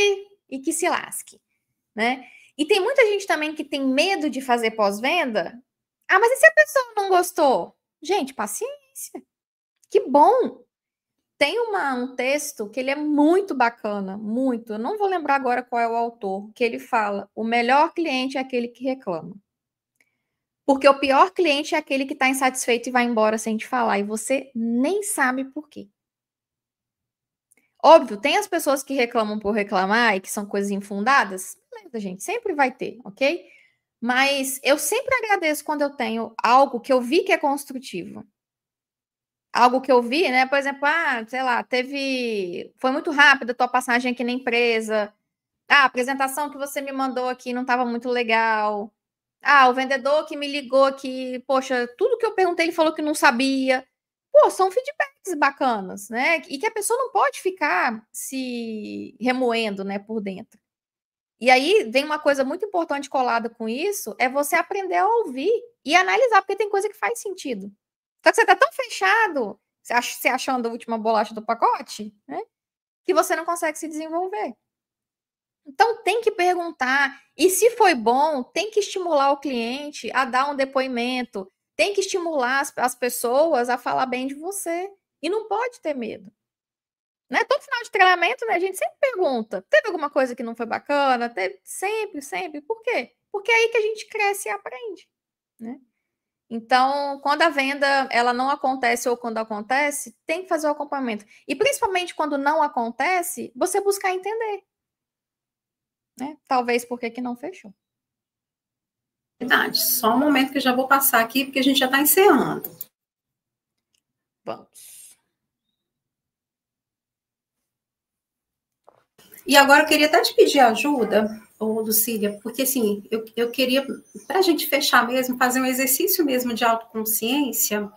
e que se lasque, né? E tem muita gente também que tem medo de fazer pós-venda. Ah, mas e se a pessoa não gostou? Gente, paciência. Que bom. Tem um texto que ele é muito bacana, muito. Eu não vou lembrar agora qual é o autor, que ele fala: o melhor cliente é aquele que reclama. Porque o pior cliente é aquele que está insatisfeito e vai embora sem te falar, e você nem sabe por quê. Óbvio, tem as pessoas que reclamam por reclamar e que são coisas infundadas. Beleza, gente, sempre vai ter, ok? Mas eu sempre agradeço quando eu tenho algo que eu vi que é construtivo. Algo que eu vi, né? Por exemplo, sei lá, foi muito rápida a tua passagem aqui na empresa. A apresentação que você me mandou aqui não estava muito legal. O vendedor que me ligou aqui, poxa, tudo que eu perguntei, ele falou que não sabia. Pô, são feedbacks bacanas, né? E que a pessoa não pode ficar se remoendo, né, por dentro. E aí vem uma coisa muito importante colada com isso, é você aprender a ouvir e analisar, porque tem coisa que faz sentido. Só que você tá tão fechado, se achando a última bolacha do pacote, né? Que você não consegue se desenvolver. Então tem que perguntar. E se foi bom, tem que estimular o cliente a dar um depoimento. Tem que estimular as pessoas a falar bem de você. E não pode ter medo. Né? Todo final de treinamento, né, a gente sempre pergunta: teve alguma coisa que não foi bacana? Teve? Sempre, sempre. Por quê? Porque é aí que a gente cresce e aprende. Né? Então, quando a venda ela não acontece ou quando acontece, tem que fazer o acompanhamento. E principalmente quando não acontece, você buscar entender. Né? Talvez porque que não fechou. Verdade. Só um momento que eu já vou passar aqui, porque a gente já está encerrando. Vamos. E agora eu queria até te pedir ajuda, Lucília, porque assim, eu queria, para a gente fechar mesmo, fazer um exercício mesmo de autoconsciência.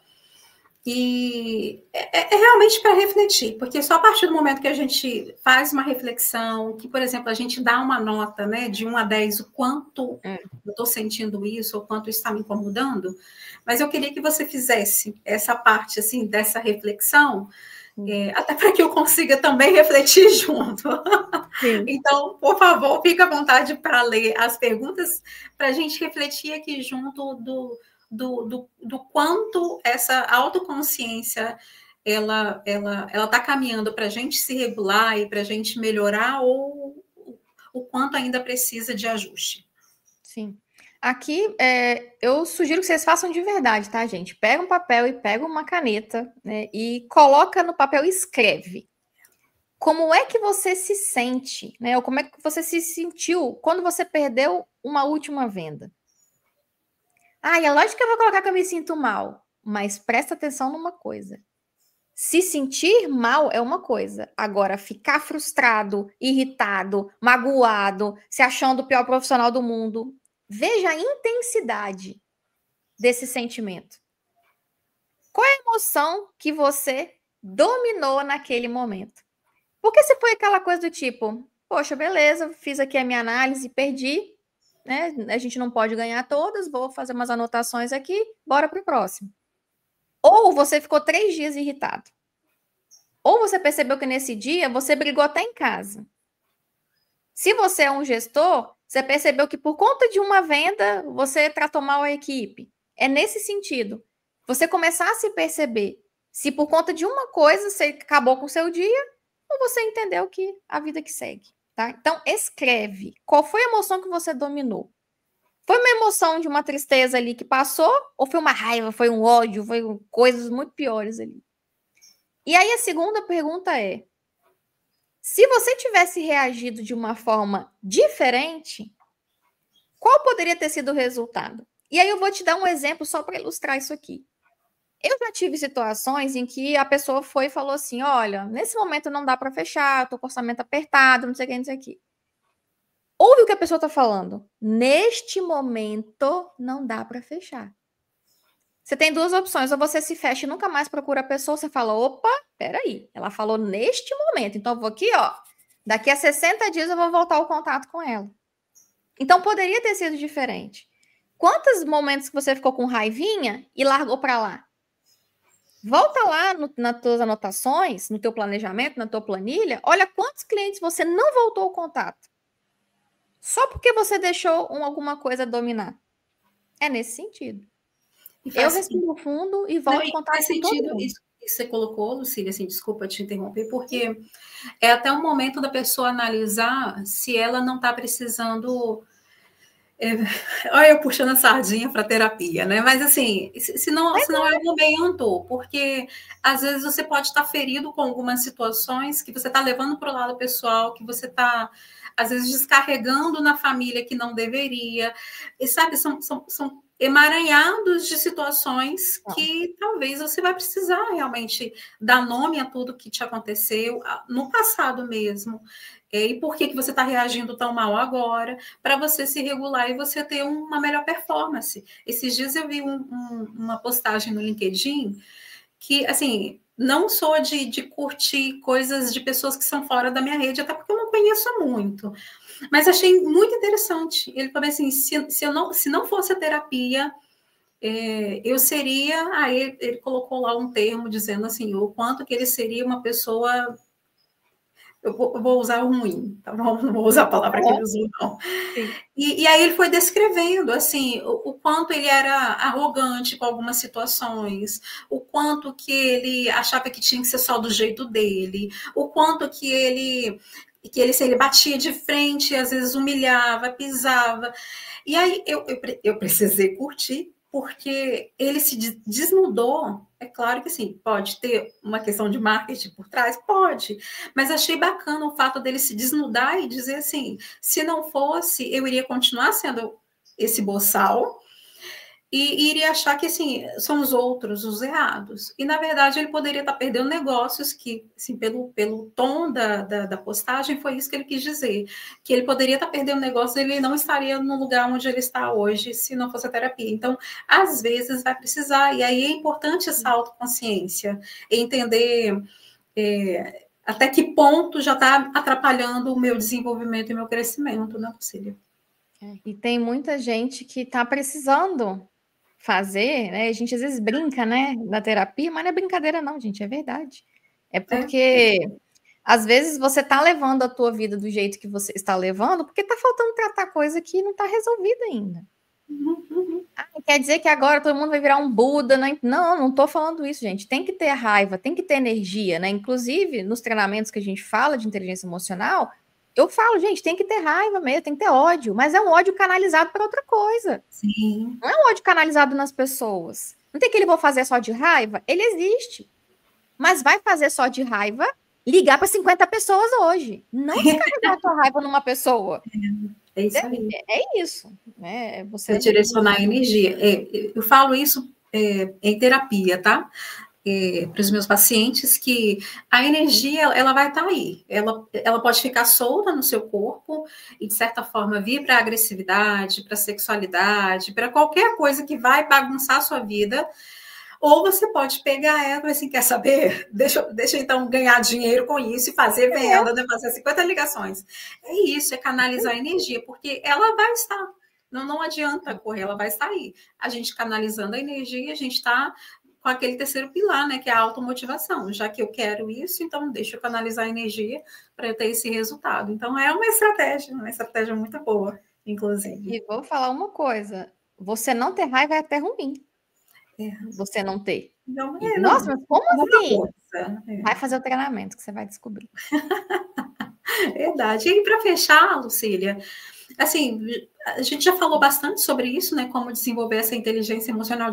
E é realmente para refletir, porque só a partir do momento que a gente faz uma reflexão, que, por exemplo, a gente dá uma nota, né, de 1 a 10, o quanto eu estou sentindo isso, ou quanto isso está me incomodando, mas eu queria que você fizesse essa parte, assim, dessa reflexão, até para que eu consiga também refletir junto. Sim. Então, por favor, fique à vontade para ler as perguntas, para a gente refletir aqui junto do quanto essa autoconsciência ela está caminhando para a gente se regular e para a gente melhorar, ou o quanto ainda precisa de ajuste. Sim. Aqui, eu sugiro que vocês façam de verdade, tá, gente? Pega um papel e pega uma caneta, né, e coloca no papel e escreve. Como é que você se sente, né? Ou como é que você se sentiu quando você perdeu uma última venda? E é lógico que eu vou colocar que eu me sinto mal, mas presta atenção numa coisa. Se sentir mal é uma coisa. Agora, ficar frustrado, irritado, magoado, se achando o pior profissional do mundo, veja a intensidade desse sentimento. Qual é a emoção que você dominou naquele momento? Porque se foi aquela coisa do tipo, poxa, beleza, fiz aqui a minha análise, perdi, né? A gente não pode ganhar todas, vou fazer umas anotações aqui, bora para o próximo. Ou você ficou 3 dias irritado. Ou você percebeu que nesse dia você brigou até em casa. Se você é um gestor, você percebeu que por conta de uma venda, você tratou mal a equipe. É nesse sentido. Você começar a se perceber se por conta de uma coisa você acabou com o seu dia, ou você entendeu que a vida que segue. Tá? Então, escreve. Qual foi a emoção que você dominou? Foi uma emoção de uma tristeza ali que passou? Ou foi uma raiva, foi um ódio, foi coisas muito piores ali? E aí a segunda pergunta é: Se você tivesse reagido de uma forma diferente, qual poderia ter sido o resultado? E aí eu vou te dar um exemplo só para ilustrar isso aqui. Eu já tive situações em que a pessoa foi e falou assim: olha, nesse momento não dá para fechar, estou com orçamento apertado, não sei o que, não sei o que. Ouve o que a pessoa está falando. Neste momento não dá para fechar. Você tem duas opções, ou você se fecha e nunca mais procura a pessoa, você fala, opa, peraí, ela falou neste momento, então eu vou aqui, ó, daqui a 60 dias eu vou voltar o contato com ela. Então poderia ter sido diferente. Quantos momentos que você ficou com raivinha e largou para lá? Volta lá nas tuas anotações, no teu planejamento, na tua planilha, olha quantos clientes você não voltou o contato. Só porque você deixou alguma coisa dominar. É nesse sentido. Eu respiro fundo e volto em contato com todo mundo. Isso que você colocou, Lucília, assim, desculpa te interromper, porque é até o momento da pessoa analisar se ela não está precisando... olha eu puxando a sardinha para terapia, né? Mas assim, se não é o momento, porque às vezes você pode estar ferido com algumas situações que você está levando para o lado pessoal, que você está, às vezes, descarregando na família que não deveria. E sabe, são emaranhados de situações que talvez você vai precisar realmente dar nome a tudo que te aconteceu no passado mesmo. E por que você está reagindo tão mal agora, para você se regular e você ter uma melhor performance. Esses dias eu vi uma postagem no LinkedIn que, assim, não sou de curtir coisas de pessoas que são fora da minha rede, até porque eu não conheço muito. Mas achei muito interessante. Ele falou assim, se não fosse a terapia, eu seria... Aí ele colocou lá um termo dizendo assim, o quanto que ele seria uma pessoa... Eu vou usar o ruim, tá bom? Não vou usar a palavra que ele usou, não. E aí ele foi descrevendo, assim, o quanto ele era arrogante com algumas situações, o quanto que ele achava que tinha que ser só do jeito dele, o quanto que ele batia de frente, às vezes humilhava, pisava. E aí eu precisei curtir, porque ele se desnudou. É claro que sim, pode ter uma questão de marketing por trás, pode, mas achei bacana o fato dele se desnudar e dizer assim, se não fosse, eu iria continuar sendo esse boçal e iria achar que, assim, são os outros os errados. E, na verdade, ele poderia estar perdendo negócios que, assim, pelo tom da postagem, foi isso que ele quis dizer. Que ele poderia estar perdendo negócios, ele não estaria no lugar onde ele está hoje, se não fosse a terapia. Então, às vezes, vai precisar. E aí é importante essa autoconsciência, entender até que ponto já está atrapalhando o meu desenvolvimento e meu crescimento, né, Lucília? E tem muita gente que está precisando fazer, né? A gente às vezes brinca, né, na terapia, mas não é brincadeira não, gente, é verdade. É porque às vezes você está levando a tua vida do jeito que você está levando, porque está faltando tratar coisa que não está resolvida ainda. Quer dizer que agora todo mundo vai virar um Buda, né? Não estou falando isso, gente. Tem que ter raiva, tem que ter energia, né? Inclusive, nos treinamentos que a gente fala de inteligência emocional, eu falo, gente, tem que ter raiva mesmo, tem que ter ódio, mas é um ódio canalizado para outra coisa. Sim. Não é um ódio canalizado nas pessoas. Não tem que ele vou fazer só de raiva? Ele existe. Mas vai fazer só de raiva, ligar para 50 pessoas hoje. Não descarregar a tua raiva numa pessoa. É isso aí. É isso. Né? Você direcionar a energia. Eu falo isso em terapia, tá? Para os meus pacientes, que a energia ela vai estar aí, ela pode ficar solta no seu corpo e de certa forma vir para a agressividade, para a sexualidade, para qualquer coisa que vai bagunçar a sua vida, ou você pode pegar ela e assim, quer saber? Deixa então ganhar dinheiro com isso e fazer venda, né? Fazer 50 ligações. É isso, é canalizar a energia, porque ela vai estar. Não adianta correr, ela vai estar aí. A gente canalizando a energia, a gente está com aquele terceiro pilar, né, que é a automotivação. Já que eu quero isso, então deixa eu canalizar a energia para eu ter esse resultado. Então, é uma estratégia muito boa, inclusive. E vou falar uma coisa, você não ter raiva é até ruim. Você não ter. Nossa, mas como assim? Vai fazer o treinamento que você vai descobrir. Verdade. E para fechar, Lucília, assim, a gente já falou bastante sobre isso, né? Como desenvolver essa inteligência emocional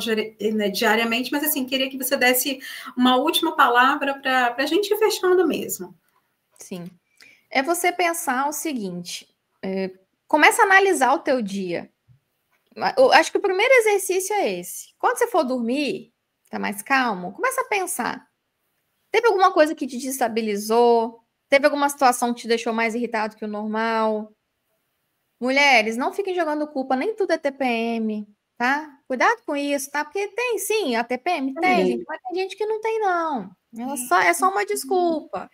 diariamente, mas assim, queria que você desse uma última palavra para a gente ir fechando mesmo. Sim. É você pensar o seguinte, começa a analisar o teu dia. Eu acho que o primeiro exercício é esse. Quando você for dormir, tá mais calmo, começa a pensar. Teve alguma coisa que te destabilizou? Teve alguma situação que te deixou mais irritado que o normal? Mulheres, não fiquem jogando culpa, nem tudo é TPM, tá? Cuidado com isso, tá? Porque tem sim a TPM, tem, gente, mas tem gente que não tem, não. É só uma desculpa.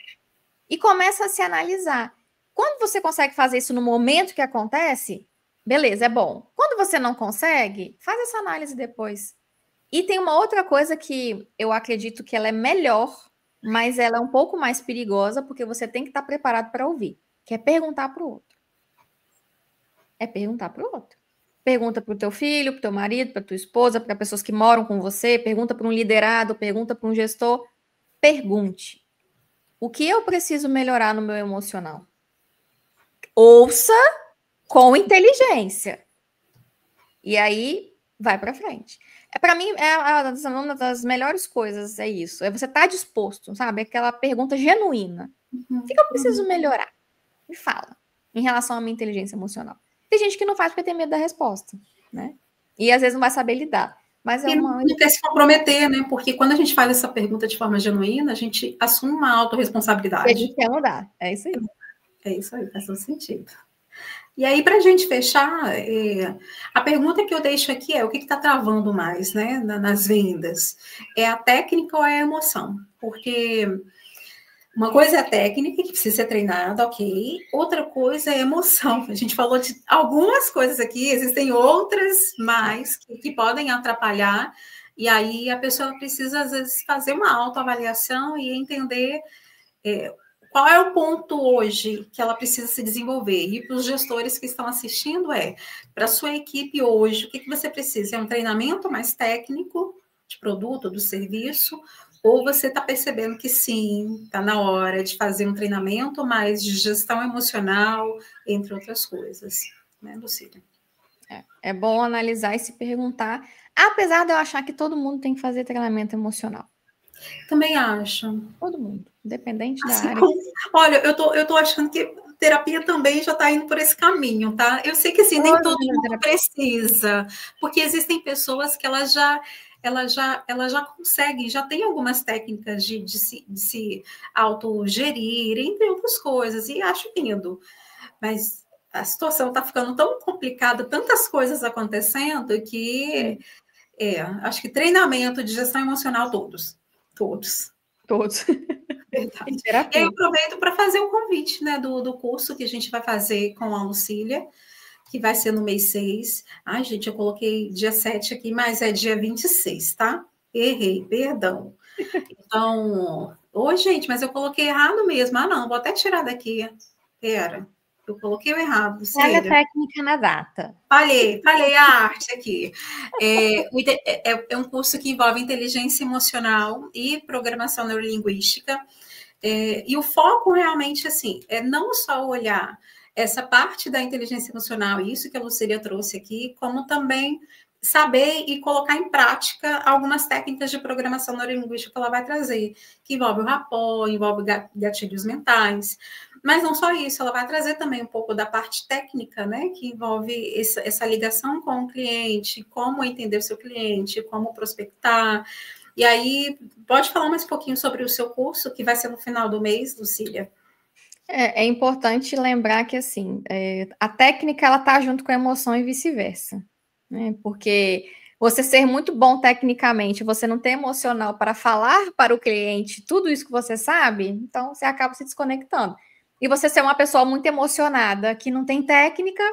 E começa a se analisar. Quando você consegue fazer isso no momento que acontece, beleza, é bom. Quando você não consegue, faz essa análise depois. E tem uma outra coisa que eu acredito que ela é melhor, mas ela é um pouco mais perigosa, porque você tem que estar preparado para ouvir, que é perguntar para o outro. É perguntar para o outro. Pergunta para o teu filho, para o teu marido, para tua esposa, para pessoas que moram com você, pergunta para um liderado, pergunta para um gestor. Pergunte. O que eu preciso melhorar no meu emocional? Ouça com inteligência. E aí, vai para frente. Para mim, uma das melhores coisas é isso. É você estar disposto, sabe? Aquela pergunta genuína. O que eu preciso melhorar? Me fala. Em relação à minha inteligência emocional. Tem gente que não faz porque tem medo da resposta, né? E às vezes não vai saber lidar. Mas E não quer se comprometer, né? Porque quando a gente faz essa pergunta de forma genuína, a gente assume uma autorresponsabilidade. A gente quer mudar. É isso aí. É isso aí, faz todo sentido. E aí, para a gente fechar, a pergunta que eu deixo aqui é o que está travando mais, né, nas vendas? É a técnica ou é a emoção? Porque uma coisa é a técnica, que precisa ser treinada, ok. Outra coisa é a emoção. A gente falou de algumas coisas aqui, existem outras mais que podem atrapalhar. E aí a pessoa precisa, às vezes, fazer uma autoavaliação e entender qual é o ponto hoje que ela precisa se desenvolver. E para os gestores que estão assistindo para a sua equipe hoje, o que você precisa? É um treinamento mais técnico de produto, do serviço, ou você está percebendo que sim, está na hora de fazer um treinamento mais de gestão emocional, entre outras coisas, né, Lucília? É bom analisar e se perguntar, apesar de eu achar que todo mundo tem que fazer treinamento emocional. Também acho. Todo mundo, independente Assim, da área. Olha, eu tô achando que terapia também já está indo por esse caminho, tá? Eu sei que assim, nem todo mundo precisa, porque existem pessoas que elas já conseguem, já tem algumas técnicas de se autogerir, entre outras coisas, e acho lindo. Mas a situação está ficando tão complicada, tantas coisas acontecendo, que acho que treinamento de gestão emocional, todos. Verdade. E aí eu aproveito para fazer o convite, né, do curso que a gente vai fazer com a Lucília, que vai ser no mês 6. Ai, gente, eu coloquei dia 7 aqui, mas é dia 26, tá? Errei, perdão. Então, gente, mas eu coloquei errado mesmo. Ah, não, vou até tirar daqui. Pera, eu coloquei o errado, Lucília. Olha a técnica na data. Falei a arte aqui. É um curso que envolve inteligência emocional e programação neurolinguística. E o foco realmente, assim, é não só olhar essa parte da inteligência emocional, isso que a Lucília trouxe aqui, como também saber e colocar em prática algumas técnicas de programação neurolinguística que ela vai trazer, que envolve o rapport, envolve gatilhos mentais. Mas não só isso, ela vai trazer também um pouco da parte técnica, né, que envolve essa ligação com o cliente, como entender o seu cliente, como prospectar. E aí, pode falar mais um pouquinho sobre o seu curso, que vai ser no final do mês, Lucília? É importante lembrar que, assim, a técnica, ela tá junto com a emoção e vice-versa, né? Porque você ser muito bom tecnicamente, você não ter emocional para falar para o cliente tudo isso que você sabe, então você acaba se desconectando. E você ser uma pessoa muito emocionada, que não tem técnica,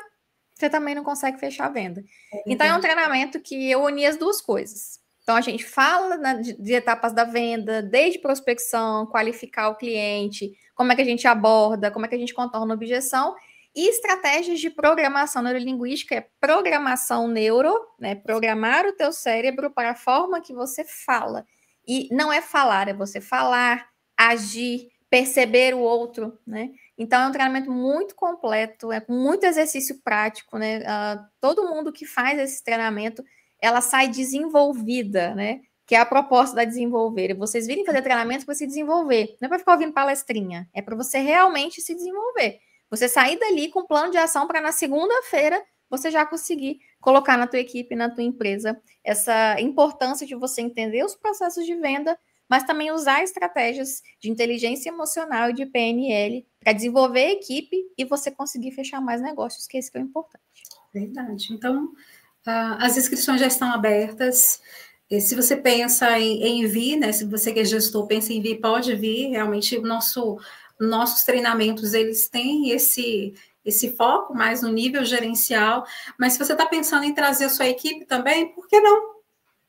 você também não consegue fechar a venda. Então, é um treinamento que eu uni as duas coisas. Então, a gente fala de etapas da venda, desde prospecção, qualificar o cliente, como é que a gente aborda, como é que a gente contorna a objeção, e estratégias de programação neurolinguística, é programação neuro, né? Programar o teu cérebro para a forma que você fala. E não é falar, é você falar, agir, perceber o outro, né? Então, é um treinamento muito completo, com muito exercício prático, né? Todo mundo que faz esse treinamento, ela sai desenvolvida, né? que é a proposta da Desenvolver. Vocês virem fazer treinamento para se desenvolver. Não é para ficar ouvindo palestrinha. É para você realmente se desenvolver. Você sair dali com um plano de ação para na segunda-feira você já conseguir colocar na tua equipe, na tua empresa, essa importância de você entender os processos de venda, mas também usar estratégias de inteligência emocional e de PNL para desenvolver a equipe e você conseguir fechar mais negócios, que esse que é o importante. Verdade. Então, as inscrições já estão abertas. E se você pensa em vir, né? Se você que é gestor pensa em vir, pode vir. Realmente, nossos treinamentos, eles têm esse foco mais no nível gerencial. Mas se você está pensando em trazer a sua equipe também, por que não?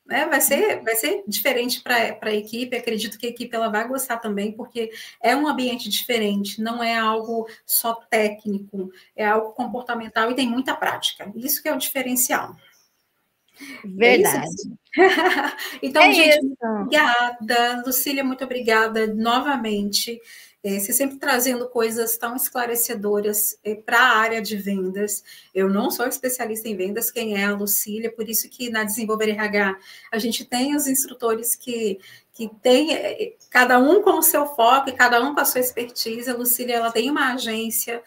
Né? Vai ser diferente para a equipe. Acredito que a equipe ela vai gostar também, porque é um ambiente diferente, não é algo só técnico, é algo comportamental e tem muita prática. Isso que é o diferencial. Verdade. É isso? Então, gente, muito obrigada. Lucília, muito obrigada novamente. Você sempre trazendo coisas tão esclarecedoras para a área de vendas. Eu não sou especialista em vendas, quem é a Lucília, por isso que na Desenvolver RH a gente tem os instrutores que tem cada um com o seu foco e cada um com a sua expertise. A Lucília, ela tem uma agência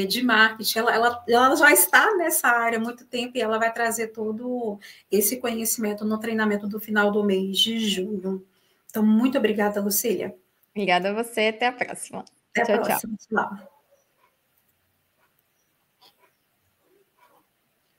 de marketing, ela já está nessa área há muito tempo e ela vai trazer todo esse conhecimento no treinamento do final do mês de junho. Então, muito obrigada, Lucília. Obrigada a você, até a próxima. Até a Tchau, próxima. tchau. Tchau.